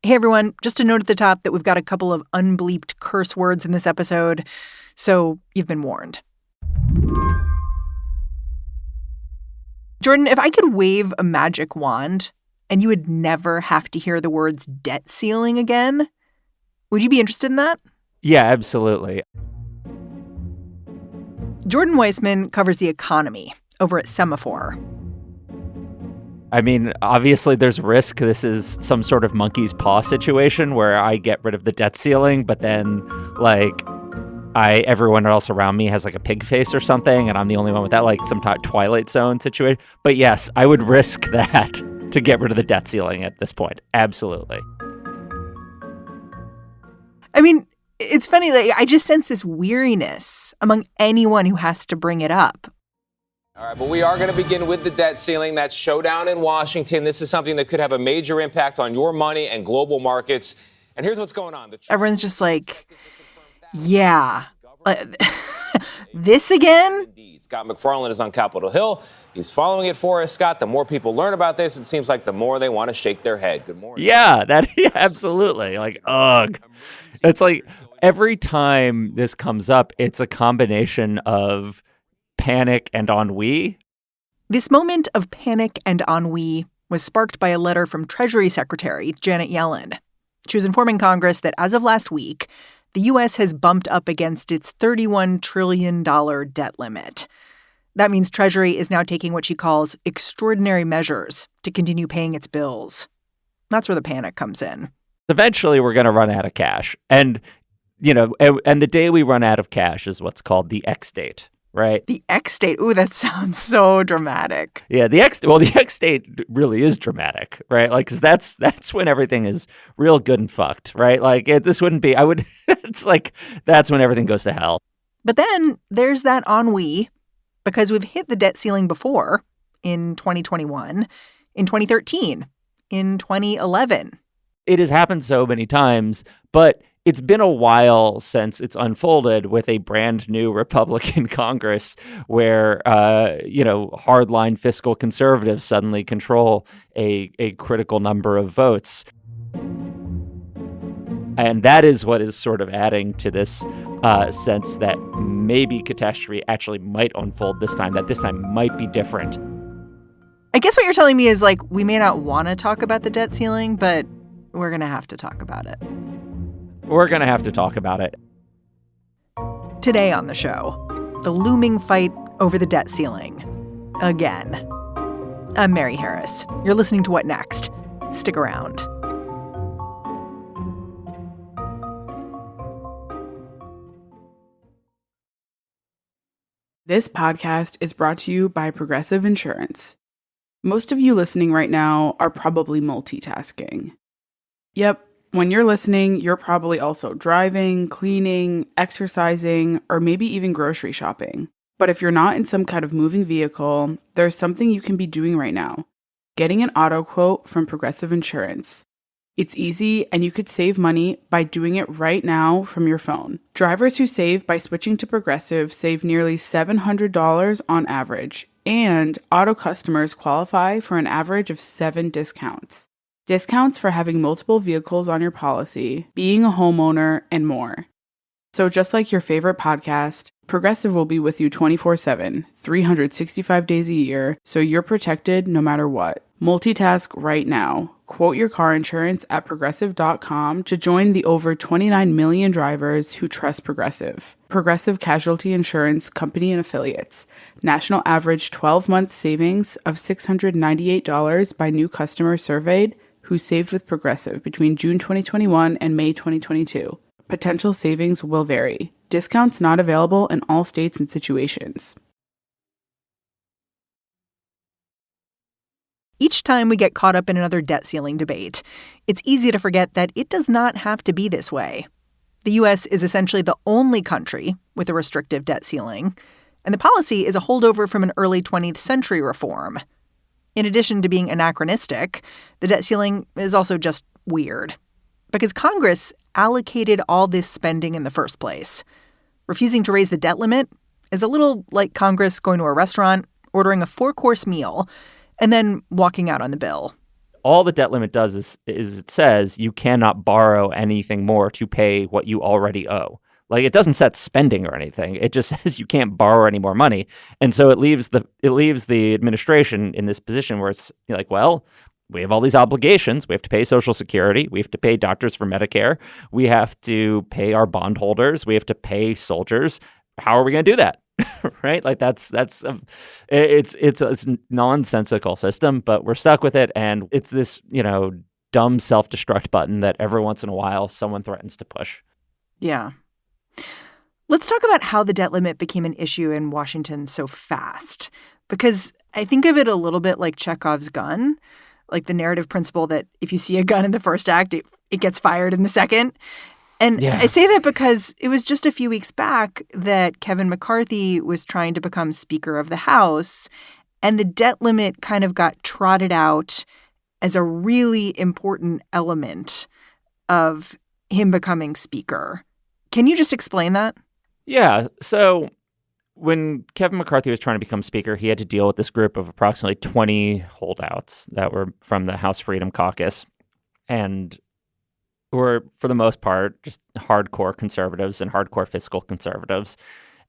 Hey, everyone, just a note at the top that we've got a couple of unbleeped curse words in this episode, so you've been warned. Jordan, if I could wave a magic wand and you would never have to hear the words debt ceiling again, would you be interested in that? Yeah, absolutely. Jordan Weissmann covers the economy over at Semafor. I mean, obviously there's risk. This is some sort of monkey's paw situation where I get rid of the debt ceiling, but then everyone else around me has like a pig face or something, and I'm the only one with that, like some Twilight Zone situation. But yes, I would risk that to get rid of the debt ceiling at this point. Absolutely. I mean, it's funny, I just sense this weariness among anyone who has to bring it up. All right, but we are going to begin with the debt ceiling. That showdown in Washington. This is something that could have a major impact on your money and global markets. And here's what's going on. Everyone's just like, yeah, this again? Indeed. Scott McFarland is on Capitol Hill. He's following it for us. Scott, the more people learn about this, it seems like the more they want to shake their head. Good morning. Yeah, absolutely. Like, ugh. It's like every time this comes up, it's a combination of panic and ennui. This moment of panic and ennui was sparked by a letter from Treasury Secretary Janet Yellen. She was informing Congress that as of last week, the U.S. has bumped up against its $31 trillion debt limit. That means Treasury is now taking what she calls extraordinary measures to continue paying its bills. That's where the panic comes in. Eventually, we're going to run out of cash. And, and the day we run out of cash is what's called the X date. Right. The X date. Ooh, that sounds so dramatic. Yeah, the X date really is dramatic, right? Like, because that's when everything is real good and fucked, right? Like, this wouldn't be. It's like that's when everything goes to hell. But then there's that ennui, because we've hit the debt ceiling before in 2021, in 2013, in 2011. It has happened so many times, but it's been a while since it's unfolded with a brand new Republican Congress where, hardline fiscal conservatives suddenly control a critical number of votes. And that is what is sort of adding to this sense that maybe catastrophe actually might unfold this time, that this time might be different. I guess what you're telling me is, like, we may not want to talk about the debt ceiling, but we're going to have to talk about it. We're going to have to talk about it. Today on the show, the looming fight over the debt ceiling. Again. I'm Mary Harris. You're listening to What Next? Stick around. This podcast is brought to you by Progressive Insurance. Most of you listening right now are probably multitasking. Yep. When you're listening, you're probably also driving, cleaning, exercising, or maybe even grocery shopping. But if you're not in some kind of moving vehicle, there's something you can be doing right now. Getting an auto quote from Progressive Insurance. It's easy, and you could save money by doing it right now from your phone. Drivers who save by switching to Progressive save nearly $700 on average, and auto customers qualify for an average of 7 discounts. Discounts for having multiple vehicles on your policy, being a homeowner, and more. So just like your favorite podcast, Progressive will be with you 24/7, 365 days a year, so you're protected no matter what. Multitask right now. Quote your car insurance at Progressive.com to join the over 29 million drivers who trust Progressive. Progressive Casualty Insurance Company and Affiliates. National average 12-month savings of $698 by new customers surveyed who saved with Progressive between June 2021 and May 2022. Potential savings will vary. Discounts not available in all states and situations. Each time we get caught up in another debt ceiling debate, it's easy to forget that it does not have to be this way. The U.S. is essentially the only country with a restrictive debt ceiling, and the policy is a holdover from an early 20th century reform. In addition to being anachronistic, the debt ceiling is also just weird, because Congress allocated all this spending in the first place. Refusing to raise the debt limit is a little like Congress going to a restaurant, ordering a 4-course meal, and then walking out on the bill. all the debt limit does is it says you cannot borrow anything more to pay what you already owe. Like, it doesn't set spending or anything. It just says you can't borrow any more money. And so it leaves the administration in this position where it's like, well, we have all these obligations. We have to pay Social Security. We have to pay doctors for Medicare. We have to pay our bondholders. We have to pay soldiers. How are we going to do that? Right? Like, it's a nonsensical system, but we're stuck with it. And it's this, dumb self-destruct button that every once in a while someone threatens to push. Yeah. Let's talk about how the debt limit became an issue in Washington so fast, because I think of it a little bit like Chekhov's gun, like the narrative principle that if you see a gun in the first act, it gets fired in the second. And yeah. I say that because it was just a few weeks back that Kevin McCarthy was trying to become Speaker of the House, and the debt limit kind of got trotted out as a really important element of him becoming Speaker. Can you just explain that? Yeah. So when Kevin McCarthy was trying to become Speaker, he had to deal with this group of approximately 20 holdouts that were from the House Freedom Caucus and were, for the most part, just hardcore conservatives and hardcore fiscal conservatives.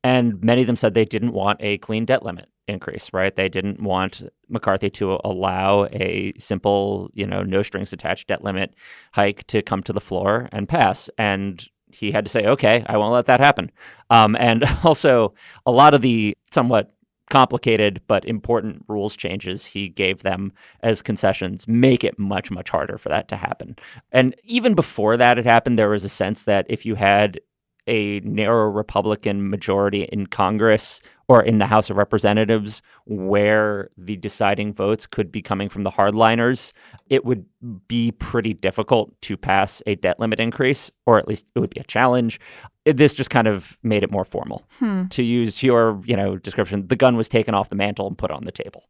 And many of them said they didn't want a clean debt limit increase, right? They didn't want McCarthy to allow a simple, no strings attached debt limit hike to come to the floor and pass. And he had to say, okay, I won't let that happen. And also, a lot of the somewhat complicated but important rules changes he gave them as concessions make it much, much harder for that to happen. And even before that had happened, there was a sense that if you had a narrow Republican majority in Congress or in the House of Representatives where the deciding votes could be coming from the hardliners, it would be pretty difficult to pass a debt limit increase, or at least it would be a challenge. This just kind of made it more formal. To use your, description, the gun was taken off the mantle and put on the table.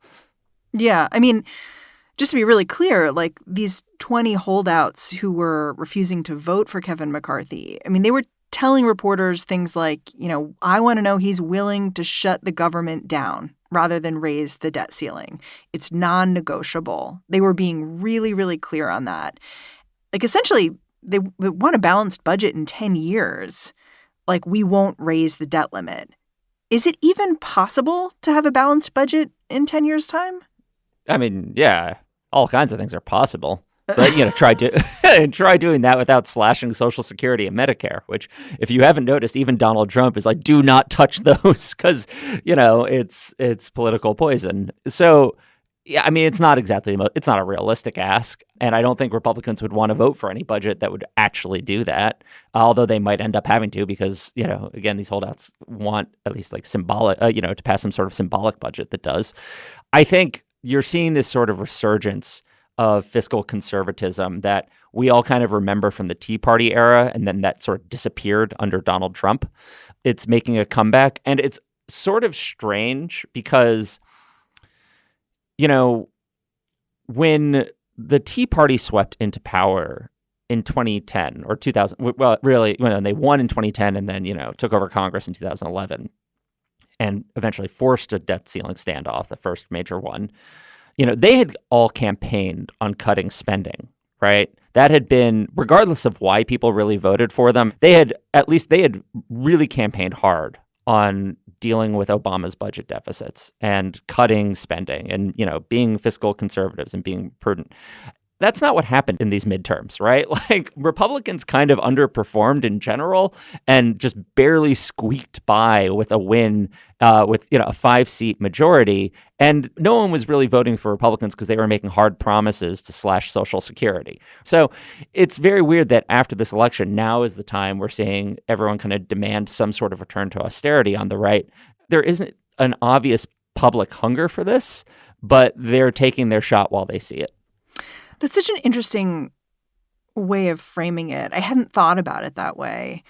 Yeah. I mean, just to be really clear, like these 20 holdouts who were refusing to vote for Kevin McCarthy, I mean, they were telling reporters things like, I want to know he's willing to shut the government down rather than raise the debt ceiling. It's non-negotiable. They were being really, really clear on that. Like, essentially, they want a balanced budget in 10 years. Like, we won't raise the debt limit. Is it even possible to have a balanced budget in 10 years' time? I mean, yeah, all kinds of things are possible. But, try doing that without slashing Social Security and Medicare, which, if you haven't noticed, even Donald Trump is like, do not touch those because, it's political poison. So, yeah, I mean, it's not a realistic ask. And I don't think Republicans would want to vote for any budget that would actually do that, although they might end up having to because, again, these holdouts want at least like symbolic, to pass some sort of symbolic budget that does. I think you're seeing this sort of resurgence of fiscal conservatism that we all kind of remember from the Tea Party era, and then that sort of disappeared under Donald Trump. It's making a comeback, and it's sort of strange because, when the Tea Party swept into power in 2010 or 2000, well, really, when they won in 2010 and then, took over Congress in 2011 and eventually forced a debt ceiling standoff, the first major one, they had all campaigned on cutting spending, right? That had been, regardless of why people really voted for them, they had really campaigned hard on dealing with Obama's budget deficits and cutting spending and, being fiscal conservatives and being prudent. That's not what happened in these midterms, right? Like, Republicans kind of underperformed in general and just barely squeaked by with a win with, a 5-seat majority. And no one was really voting for Republicans because they were making hard promises to slash Social Security. So it's very weird that after this election, now is the time we're seeing everyone kind of demand some sort of return to austerity on the right. There isn't an obvious public hunger for this, but they're taking their shot while they see it. That's such an interesting way of framing it. I hadn't thought about it that way.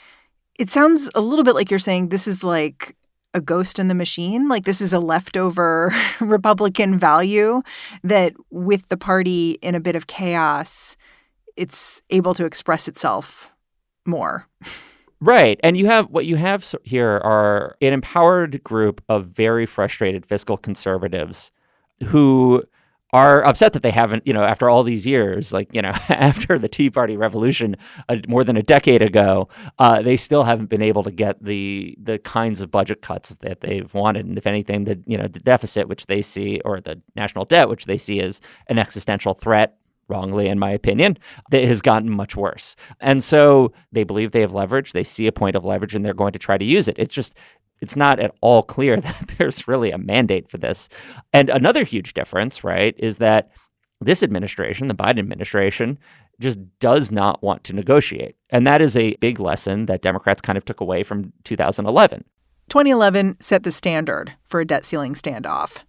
It sounds a little bit like you're saying this is like a ghost in the machine, like this is a leftover Republican value that with the party in a bit of chaos, it's able to express itself more. Right. And what you have here are an empowered group of very frustrated fiscal conservatives who are upset that they haven't, after all these years, after the Tea Party revolution more than a decade ago, they still haven't been able to get the kinds of budget cuts that they've wanted. And if anything, the deficit, which they see, or the national debt, which they see as an existential threat, wrongly, in my opinion, that has gotten much worse. And so they believe they have leverage. They see a point of leverage, and they're going to try to use it. It's not at all clear that there's really a mandate for this. And another huge difference, right, is that this administration, the Biden administration, just does not want to negotiate. And that is a big lesson that Democrats kind of took away from 2011. 2011 set the standard for a debt ceiling standoff.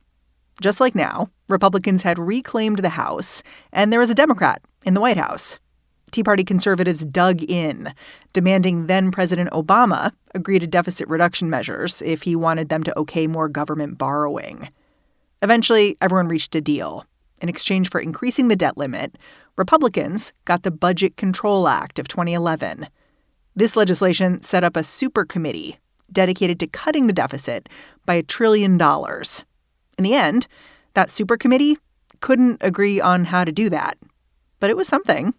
Just like now, Republicans had reclaimed the House, and there was a Democrat in the White House. Tea Party conservatives dug in, demanding then-President Obama agree to deficit reduction measures if he wanted them to okay more government borrowing. Eventually, everyone reached a deal. In exchange for increasing the debt limit, Republicans got the Budget Control Act of 2011. This legislation set up a super committee dedicated to cutting the deficit by $1 trillion. In the end, that super committee couldn't agree on how to do that. But it was something.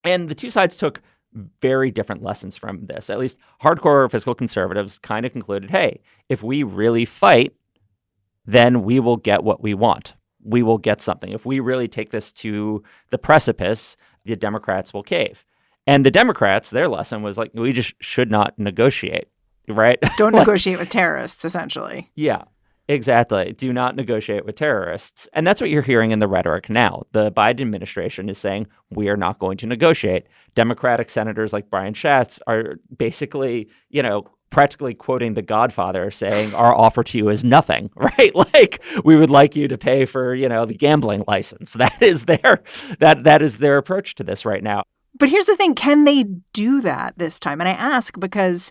And the two sides took very different lessons from this. At least hardcore fiscal conservatives kind of concluded, hey, if we really fight, then we will get what we want. We will get something. If we really take this to the precipice, the Democrats will cave. And the Democrats, their lesson was we just should not negotiate, right? Don't negotiate with terrorists, essentially. Yeah. Exactly. Do not negotiate with terrorists. And that's what you're hearing in the rhetoric now. The Biden administration is saying, we are not going to negotiate. Democratic senators like Brian Schatz are basically, practically quoting The Godfather, saying our offer to you is nothing, right? We would like you to pay for, the gambling license. That is their approach to this right now. But here's the thing. Can they do that this time? And I ask because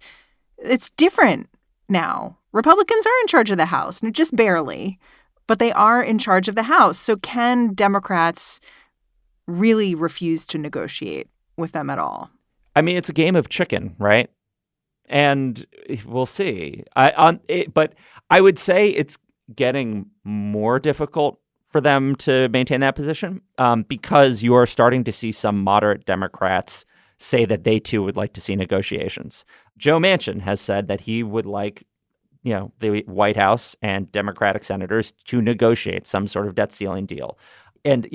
it's different now. Republicans are in charge of the House, just barely, but they are in charge of the House. So can Democrats really refuse to negotiate with them at all? I mean, it's a game of chicken, right? And we'll see. But I would say it's getting more difficult for them to maintain that position because you're starting to see some moderate Democrats say that they too would like to see negotiations. Joe Manchin has said that he would like the White House and Democratic senators to negotiate some sort of debt ceiling deal. And,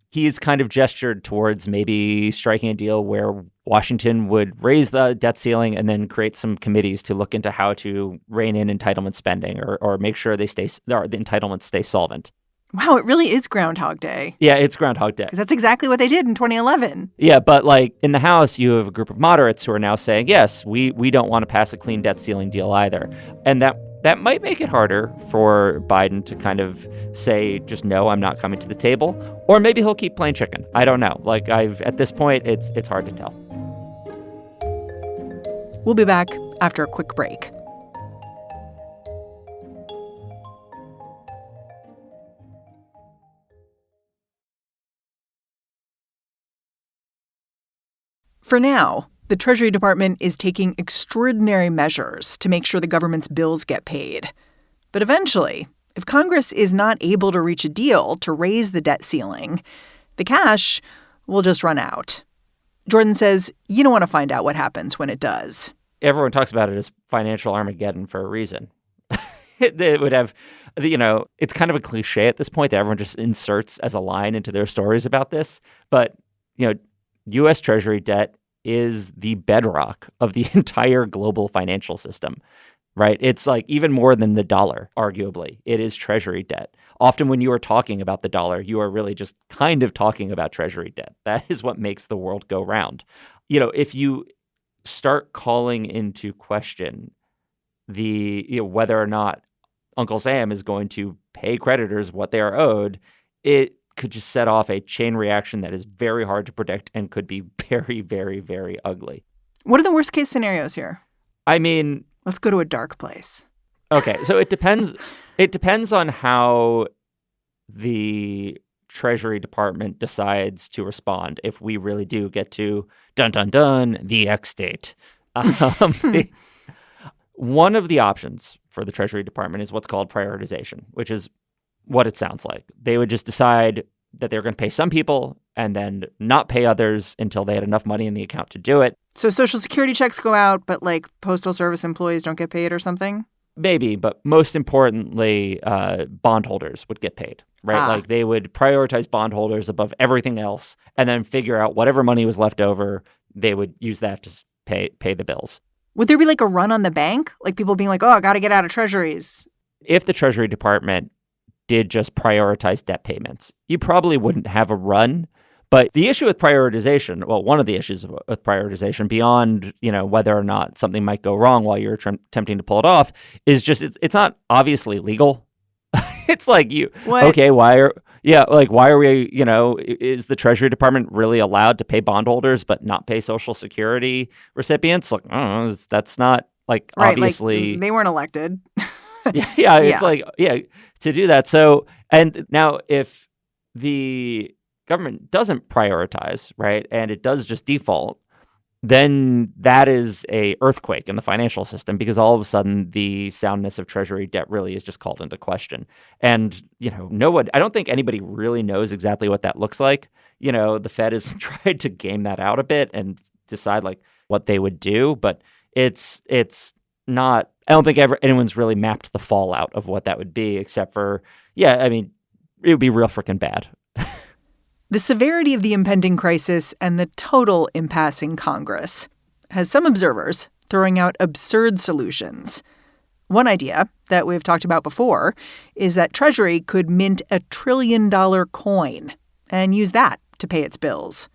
he's kind of gestured towards maybe striking a deal where Washington would raise the debt ceiling and then create some committees to look into how to rein in entitlement spending or make sure the entitlements stay solvent. Wow, it really is Groundhog Day. Yeah, it's Groundhog Day. Because that's exactly what they did in 2011. Yeah, but in the House, you have a group of moderates who are now saying, yes, we don't want to pass a clean debt ceiling deal either. And that might make it harder for Biden to kind of say, just no, I'm not coming to the table. Or maybe he'll keep playing chicken. I don't know. At this point, it's hard to tell. We'll be back after a quick break. For now, the Treasury Department is taking extraordinary measures to make sure the government's bills get paid. But eventually, if Congress is not able to reach a deal to raise the debt ceiling, the cash will just run out. Jordan says you don't want to find out what happens when it does. Everyone talks about it as financial Armageddon for a reason. It would have, it's kind of a cliche at this point that everyone just inserts as a line into their stories about this. But, U.S. Treasury debt is the bedrock of the entire global financial system, right? It's even more than the dollar, arguably. It is Treasury debt. Often when you are talking about the dollar, you are really just kind of talking about Treasury debt. That is what makes the world go round. If you start calling into question whether or not Uncle Sam is going to pay creditors what they are owed, it could just set off a chain reaction that is very hard to predict and could be very, very, very ugly. What are the worst case scenarios here? I mean, let's go to a dark place. Okay, so it depends. It depends on how the Treasury Department decides to respond if we really do get to the X date. One of the options for the Treasury Department is what's called prioritization, which is what it sounds like. They would just decide that they were going to pay some people and then not pay others until they had enough money in the account to do it. So Social Security checks go out, but like Postal Service employees don't get paid or something? Maybe, but most importantly, bondholders would get paid, right? Like they would prioritize bondholders above everything else and then figure out whatever money was left over, they would use that to pay the bills. Would there be like a run on the bank? Like people being like, oh, I got to get out of treasuries. If the Treasury Department did just prioritize debt payments, you probably wouldn't have a run. But the issue with prioritization, well, one of the issues with prioritization beyond, whether or not something might go wrong while you're attempting to pull it off is just it's not obviously legal. It's like why are we, is the Treasury Department really allowed to pay bondholders but not pay Social Security recipients? Like, that's not like right, obviously. Like, they weren't elected. It's like, to do that. So, and now if the government doesn't prioritize, right, and it does just default, then that is a earthquake in the financial system because all of a sudden the soundness of Treasury debt really is just called into question. And, I don't think anybody really knows exactly what that looks like. The Fed has tried to game that out a bit and decide like what they would do, but it's not, I don't think anyone's really mapped the fallout of what that would be except for, it would be real freaking bad. The severity of the impending crisis and the total impasse in Congress has some observers throwing out absurd solutions. One idea that we've talked about before is that Treasury could mint $1 trillion coin and use that to pay its bills.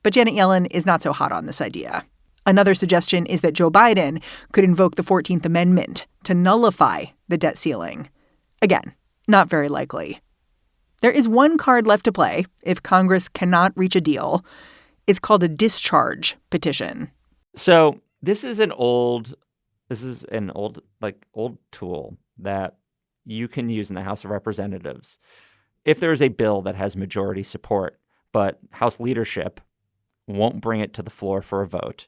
But Janet Yellen is not so hot on this idea. Another suggestion is that Joe Biden could invoke the 14th Amendment to nullify the debt ceiling. Again, not very likely. There is one card left to play if Congress cannot reach a deal. It's called a discharge petition. So this is an old tool that you can use in the House of Representatives. If there is a bill that has majority support, but House leadership won't bring it to the floor for a vote,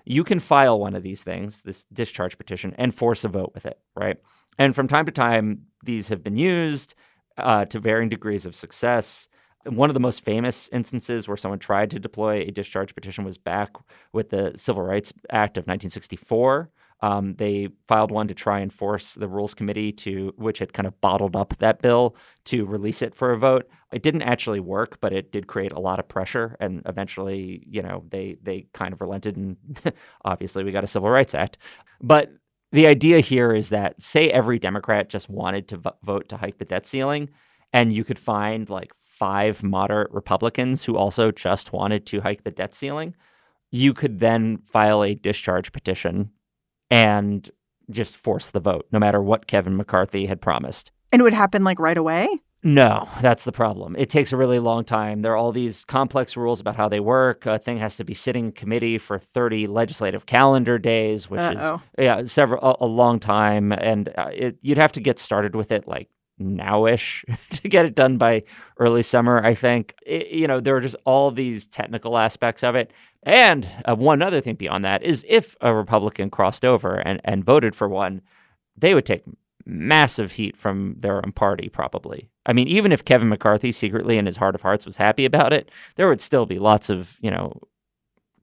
you can file one of these things, this discharge petition, and force a vote with it, right? And from time to time, these have been used to varying degrees of success. One of the most famous instances where someone tried to deploy a discharge petition was back with the Civil Rights Act of 1964. They filed one to try and force the Rules Committee which had kind of bottled up that bill, to release it for a vote. It didn't actually work, but it did create a lot of pressure. And eventually, they kind of relented. And obviously, we got a Civil Rights Act. But the idea here is that, say every Democrat just wanted to vote to hike the debt ceiling, and you could find like 5 moderate Republicans who also just wanted to hike the debt ceiling, you could then file a discharge petition and just force the vote, no matter what Kevin McCarthy had promised. And it would happen like right away? No, that's the problem. It takes a really long time. There are all these complex rules about how they work. A thing has to be sitting in committee for 30 legislative calendar days, which is a long time. And you'd have to get started with it like now-ish to get it done by early summer, I think. There are just all these technical aspects of it. And one other thing beyond that is if a Republican crossed over and voted for one, they would take massive heat from their own party, probably. I mean, even if Kevin McCarthy secretly in his heart of hearts was happy about it, there would still be lots of,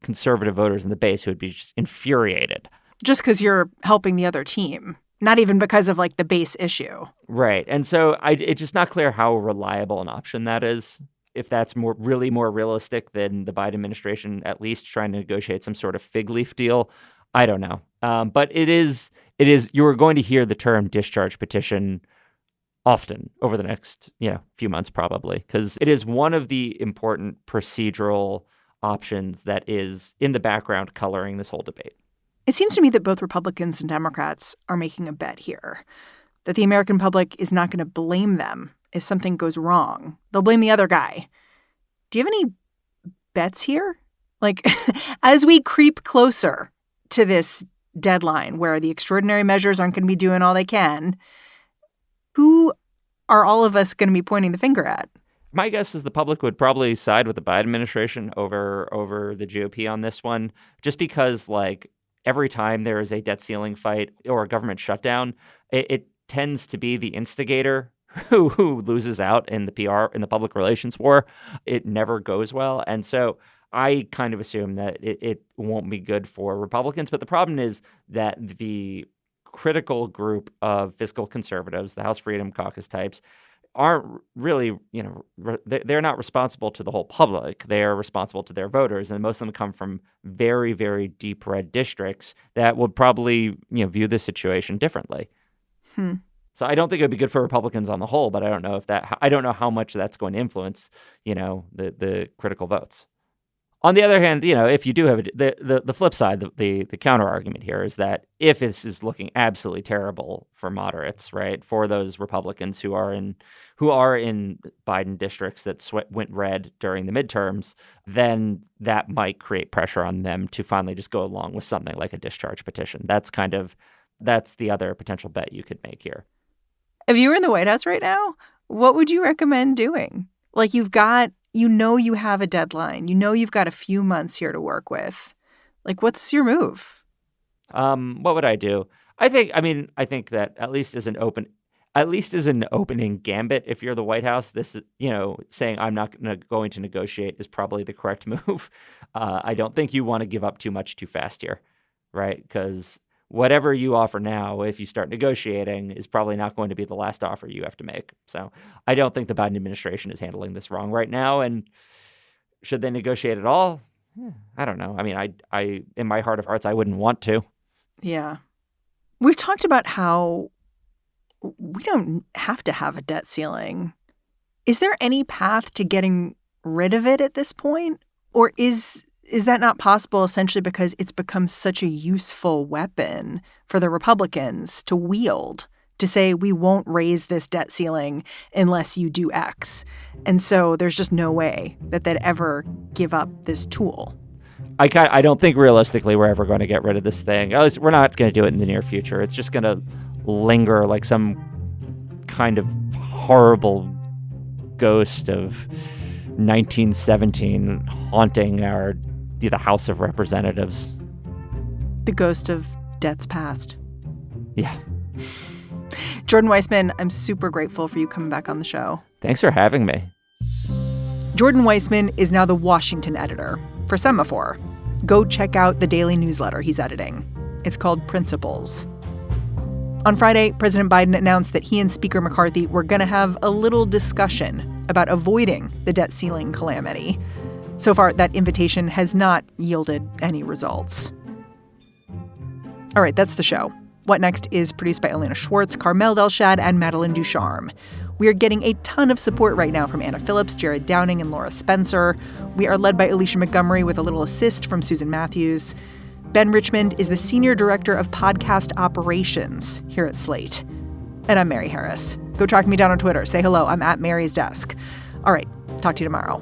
conservative voters in the base who would be just infuriated. Just because you're helping the other team, not even because of like the base issue. Right. And so it's just not clear how reliable an option that is. If that's more realistic than the Biden administration at least trying to negotiate some sort of fig leaf deal, I don't know. But it is. You are going to hear the term discharge petition often over the next few months, probably, because it is one of the important procedural options that is in the background coloring this whole debate. It seems to me that both Republicans and Democrats are making a bet here, that the American public is not going to blame them if something goes wrong. They'll blame the other guy. Do you have any bets here? Like, as we creep closer to this deadline where the extraordinary measures aren't going to be doing all they can, who are all of us going to be pointing the finger at? My guess is the public would probably side with the Biden administration over the GOP on this one, just because, like, every time there is a debt ceiling fight or a government shutdown, it tends to be the instigator who loses out in the PR, in the public relations war. It never goes well. And so I kind of assume that it won't be good for Republicans. But the problem is that the critical group of fiscal conservatives, the House Freedom Caucus types, aren't really, they're not responsible to the whole public. They are responsible to their voters. And most of them come from very, very deep red districts that would probably, view this situation differently. So I don't think it would be good for Republicans on the whole, but I don't know how much that's going to influence, the critical votes. On the other hand, if you do have the flip side, the counter argument here is that if this is looking absolutely terrible for moderates, right, for those Republicans who are in Biden districts that went red during the midterms, then that might create pressure on them to finally just go along with something like a discharge petition. That's the other potential bet you could make here. If you were in the White House right now, what would you recommend doing? Like, you have a deadline. You've got a few months here to work with. Like, what's your move? What would I do? I think that at least as an opening gambit, if you're the White House, this is, saying I'm not going to negotiate is probably the correct move. I don't think you want to give up too much too fast here, right? Because whatever you offer now, if you start negotiating, is probably not going to be the last offer you have to make. So I don't think the Biden administration is handling this wrong right now. And should they negotiate at all? I don't know. I mean, I in my heart of hearts, I wouldn't want to. Yeah. We've talked about how we don't have to have a debt ceiling. Is there any path to getting rid of it at this point? Or is that not possible essentially because it's become such a useful weapon for the Republicans to wield, to say we won't raise this debt ceiling unless you do X? And so there's just no way that they'd ever give up this tool. I don't think realistically we're ever going to get rid of this thing. We're not going to do it in the near future. It's just going to linger like some kind of horrible ghost of 1917 haunting the House of Representatives. The ghost of debts past. Yeah. Jordan Weissmann, I'm super grateful for you coming back on the show. Thanks for having me. Jordan Weissmann is now the Washington editor for Semafor. Go check out the daily newsletter he's editing. It's called Principles. On Friday, President Biden announced that he and Speaker McCarthy were going to have a little discussion about avoiding the debt ceiling calamity. So far, that invitation has not yielded any results. All right, that's the show. What Next is produced by Elena Schwartz, Carmel Delshad, and Madeline Ducharme. We are getting a ton of support right now from Anna Phillips, Jared Downing, and Laura Spencer. We are led by Alicia Montgomery with a little assist from Susan Matthews. Ben Richmond is the Senior Director of Podcast Operations here at Slate. And I'm Mary Harris. Go track me down on Twitter. Say hello. I'm at Mary's Desk. All right. Talk to you tomorrow.